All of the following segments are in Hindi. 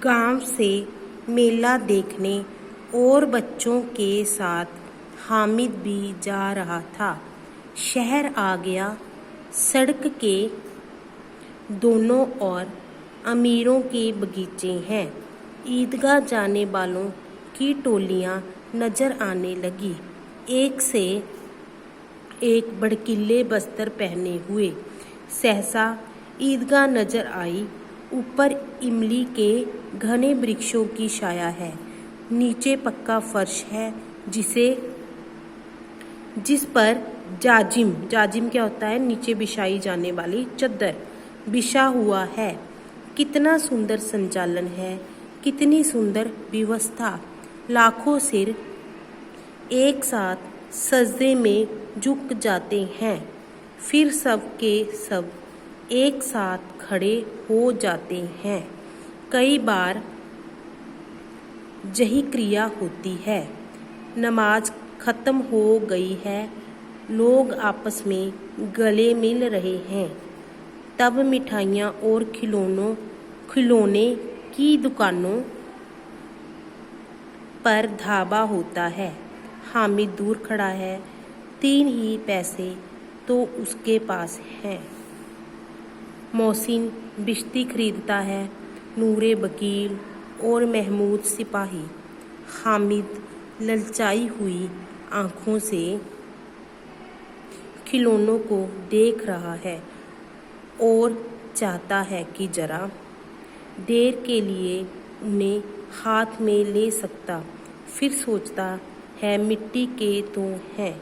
गांव से मेला देखने और बच्चों के साथ हामिद भी जा रहा था। शहर आ गया। सड़क के दोनों ओर अमीरों के बगीचे हैं। ईदगाह जाने वालों की टोलियां नजर आने लगी। एक से एक भड़कीले बस्तर पहने हुए। सहसा ईदगाह नजर आई। ऊपर इमली के घने वृक्षों की छाया है। नीचे पक्का फर्श है जिस पर जाजिम क्या होता है, नीचे बिछाई जाने वाली चद्दर बिछा हुआ है। कितना सुंदर संचालन है, कितनी सुंदर व्यवस्था। लाखों सिर एक साथ सजदे में झुक जाते हैं, फिर सब के सब एक साथ खड़े हो जाते हैं। कई बार यही क्रिया होती है। नमाज खत्म हो गई है, लोग आपस में गले मिल रहे हैं। तब मिठाइयाँ और खिलौने की दुकानों पर धावा होता है। हामिद दूर खड़ा है। 3 ही पैसे तो उसके पास हैं। मोहसिन बिश्ती खरीदता है, नूरे वकील और महमूद सिपाही। हामिद ललचाई हुई आंखों से खिलौनों को देख रहा है और चाहता है कि जरा देर के लिए उन्हें हाथ में ले सकता। फिर सोचता है मिट्टी के तो हैं,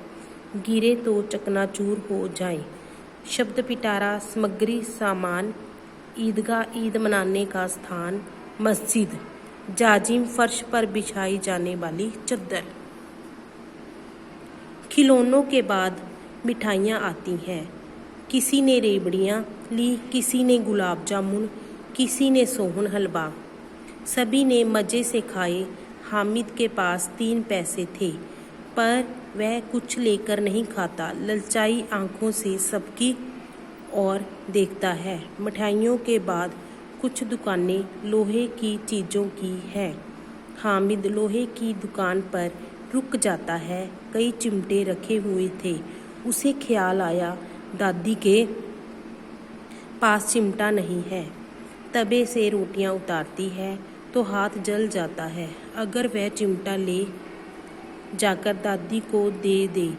गिरे तो चकनाचूर हो जाए। शब्द पिटारा सामग्री सामान, ईदगाह ईद मनाने का स्थान, मस्जिद, जाजिम फर्श पर बिछाई जाने वाली चद्दर। खिलौनों के बाद मिठाइयाँ आती हैं। किसी ने रेवड़ियाँ ली, किसी ने गुलाब जामुन, किसी ने सोहन हलवा। सभी ने मज़े से खाए। हामिद के पास 3 पैसे थे, पर वह कुछ लेकर नहीं खाता। ललचाई आंखों से सबकी ओर देखता है। मिठाइयों के बाद कुछ दुकानें लोहे की चीज़ों की हैं। हामिद लोहे की दुकान पर रुक जाता है। कई चिमटे रखे हुए थे। उसे ख्याल आया, दादी के पास चिमटा नहीं है। तवे से रोटियां उतारती है तो हाथ जल जाता है। अगर वह चिमटा ले जाकर दादी को दे दे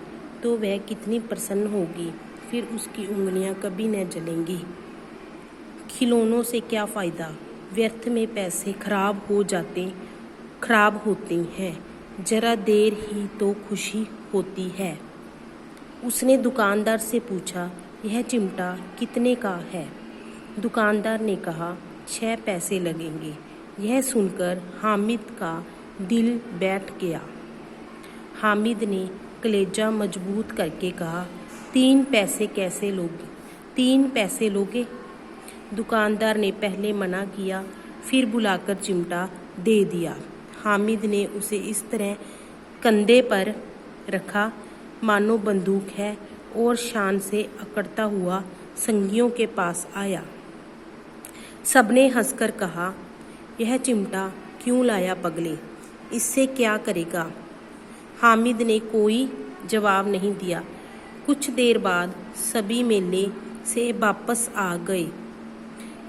तो वह कितनी प्रसन्न होगी। फिर उसकी उंगलियां कभी न जलेंगी। खिलौनों से क्या फ़ायदा, व्यर्थ में पैसे खराब होते हैं। जरा देर ही तो खुशी होती है। उसने दुकानदार से पूछा, यह चिमटा कितने का है? दुकानदार ने कहा, 6 पैसे लगेंगे। यह सुनकर हामिद का दिल बैठ गया। हामिद ने कलेजा मजबूत करके कहा, 3 पैसे कैसे लोगे? 3 पैसे लोगे? दुकानदार ने पहले मना किया, फिर बुलाकर चिमटा दे दिया। हामिद ने उसे इस तरह कंधे पर रखा मानो बंदूक है और शान से अकड़ता हुआ संगियों के पास आया। सबने हंसकर कहा, यह चिमटा क्यों लाया पगले? इससे क्या करेगा? हामिद ने कोई जवाब नहीं दिया। कुछ देर बाद सभी मेले से वापस आ गए।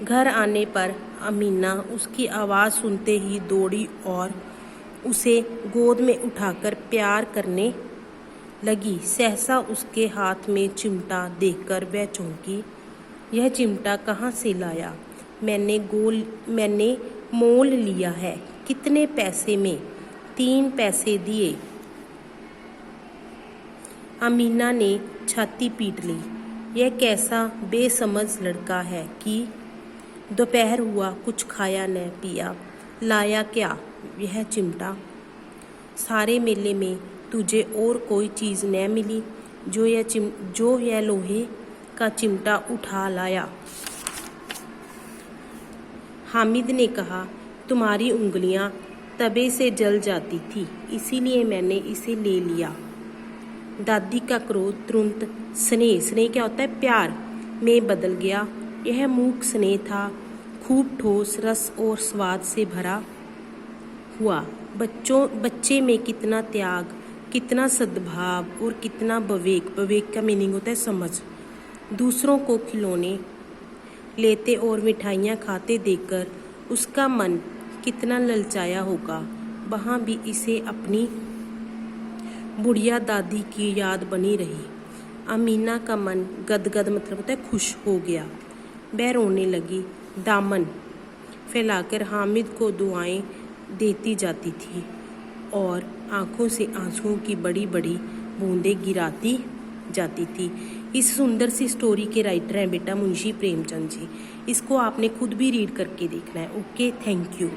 घर आने पर अमीना उसकी आवाज़ सुनते ही दौड़ी और उसे गोद में उठाकर प्यार करने लगी। सहसा उसके हाथ में चिमटा देखकर वह चौंकी। यह चिमटा कहाँ से लाया? मैंने मोल लिया है। कितने पैसे में? 3 पैसे दिए। अमीना ने छाती पीट ली। यह कैसा बेसमझ लड़का है कि दोपहर हुआ, कुछ खाया न पिया। लाया क्या? यह चिमटा। सारे मेले में तुझे और कोई चीज़ न मिली जो यह लोहे का चिमटा उठा लाया? हामिद ने कहा, तुम्हारी उंगलियां तवे से जल जाती थी, इसीलिए मैंने इसे ले लिया। दादी का क्रोध तुरंत स्नेह क्या होता है, प्यार में बदल गया। यह मूक स्नेह था। खूब ठोस रस और स्वाद से भरा हुआ। बच्चे में कितना त्याग, कितना सद्भाव और कितना विवेक। विवेक का मीनिंग होता है समझ। दूसरों को खिलौने लेते और मिठाइयाँ खाते देखकर उसका मन कितना ललचाया होगा। वहाँ भी इसे अपनी बुढ़िया दादी की याद बनी रही। अमीना का मन गदगद मतलब होता है खुश हो गया। वह रोने लगी, दामन फैलाकर हामिद को दुआएं देती जाती थी और आंखों से आंसुओं की बड़ी बड़ी बूंदें गिराती जाती थी। इस सुंदर सी स्टोरी के राइटर हैं बेटा मुंशी प्रेमचंद जी। इसको आपने खुद भी रीड करके देखना है। Okay, thank you.